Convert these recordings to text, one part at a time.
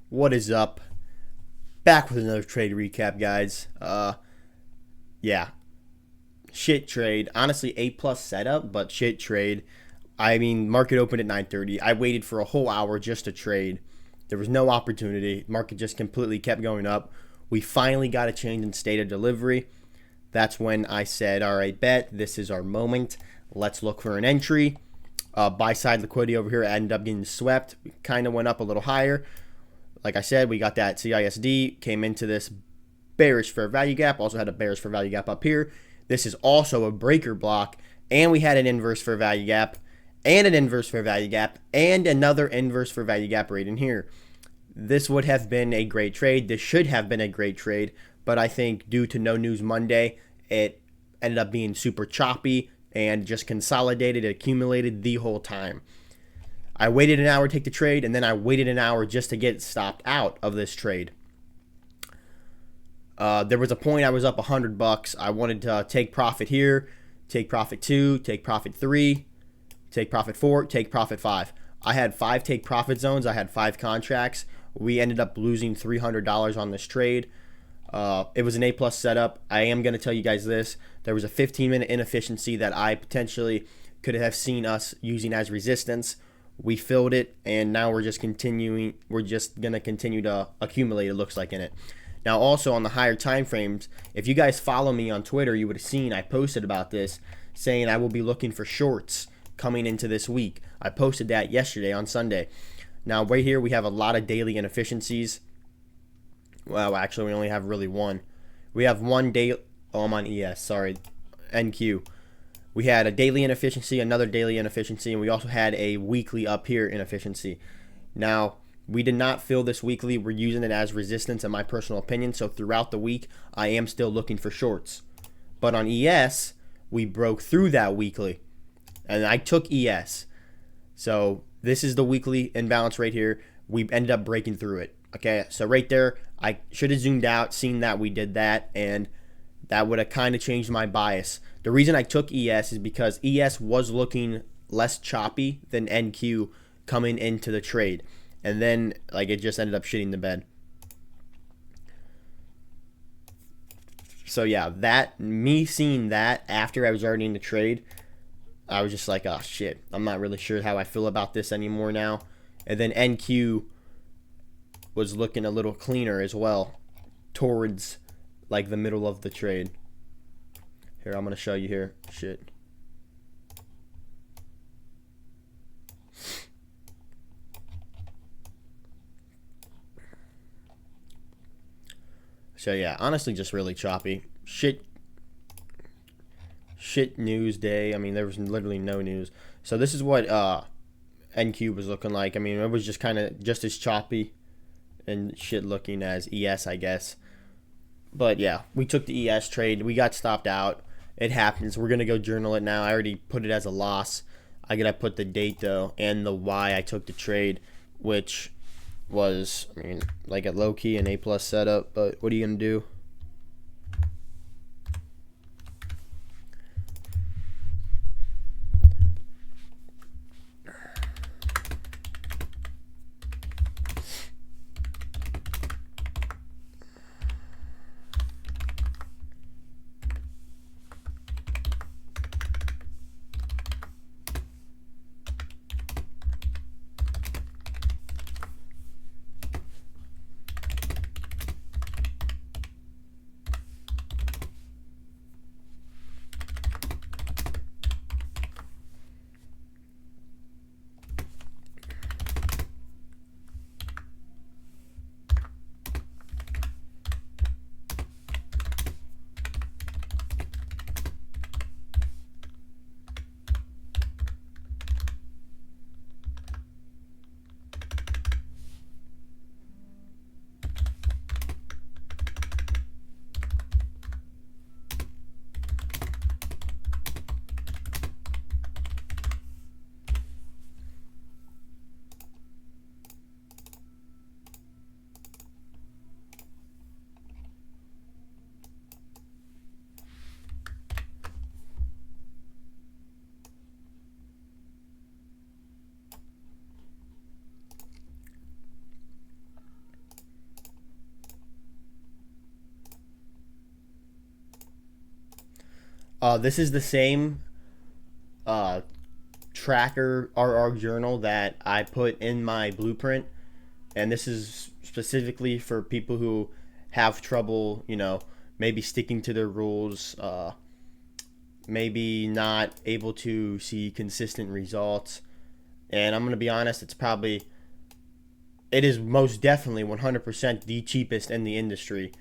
What is up? Back with another trade recap, guys. Yeah, shit trade. Honestly, A plus setup, but shit trade. I mean, market opened at 9:30. I waited for a whole hour just to trade. There was no opportunity. Market just completely kept going up. We finally got a change in state of delivery. That's when I said, all right, bet this is our moment. Let's look for an entry. Buy side liquidity over here ended up getting swept. Kind of went up a little higher. Like I said, we got that CISD, came into this bearish fair value gap, also had a bearish fair value gap up here. This is also a breaker block, and we had an inverse fair value gap, and an inverse fair value gap, and another inverse fair value gap right in here. This would have been a great trade. This should have been a great trade, but I think due to no news Monday, it ended up being super choppy and just consolidated, accumulated the whole time. I waited an hour to take the trade, and then I waited an hour just to get stopped out of this trade. There was a point I was up $100. I wanted to take profit here, take profit 2, take profit 3, take profit 4, take profit 5. I had 5 take profit zones. I had 5 contracts. We ended up losing $300 on this trade. It was an A plus setup. I am going to tell you guys this. There was a 15-minute inefficiency that I potentially could have seen us using as resistance. We filled it, and now we're just continuing. We're just going to continue to accumulate, it looks like, in it. Now, also on the higher time frames, if you guys follow me on Twitter, you would have seen I posted about this, saying I will be looking for shorts coming into this week. I posted that yesterday on Sunday. Now, right here, we have a lot of daily inefficiencies. Well, actually, we only have really one. We have one day. Oh, I'm on ES. Sorry, NQ. We had a daily inefficiency, another daily inefficiency, and we also had a weekly up here inefficiency. Now, we did not fill this weekly. We're using it as resistance, in my personal opinion. So throughout the week, I am still looking for shorts. But on ES, we broke through that weekly, and I took ES. So this is the weekly imbalance right here. We ended up breaking through it. Okay, so right there, I should have zoomed out, seen that we did that, and that would have kind of changed my bias. The reason I took ES is because ES was looking less choppy than NQ coming into the trade. And then, like, it just ended up shitting the bed. So, yeah, me seeing that after I was already in the trade, I was just like, oh, shit. I'm not really sure how I feel about this anymore now. And then NQ was looking a little cleaner as well towards, like, the middle of the trade. Here, I'm going to show you here. Shit. So yeah, honestly, just really choppy. Shit news day. I mean, there was literally no news. So this is what NQ was looking like. I mean, it was just kind of just as choppy and shit looking as ES, I guess. But yeah, we took the ES trade. We got stopped out. It happens. We're gonna go journal it now. I already put it as a loss. I gotta put the date though and the why I took the trade, which was, I mean, like a low key an A plus setup. But what are you gonna do? This is the same uh, tracker RR journal that I put in my blueprint, and this is specifically for people who have trouble, maybe sticking to their rules, maybe not able to see consistent results. And I'm gonna be honest, it is most definitely 100% the cheapest in the industry,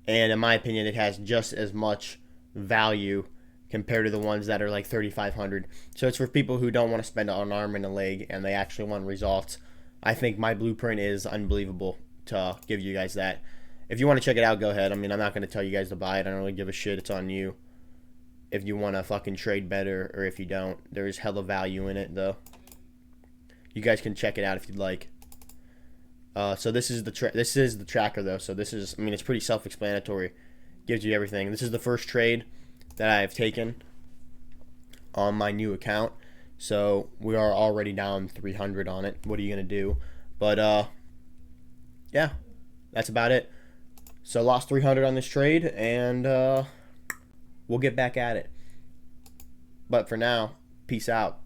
and in my opinion, it has just as much value compared to the ones that are like 3,500. So it's for people who don't want to spend an arm and a leg and they actually want results. I think my blueprint is unbelievable to give you guys that. If you want to check it out, go ahead. I mean, I'm not going to tell you guys to buy it. I don't really give a shit. It's on you. If you want to fucking trade better or if you don't, there's hella value in it though. You guys can check it out if you'd like. So this is the tracker though. So it's pretty self-explanatory. Gives you everything. This is the first trade that I've taken on my new account. So we are already down 300 on it. What are you gonna do? But yeah, that's about it. So lost 300 on this trade, and we'll get back at it. But for now, peace out.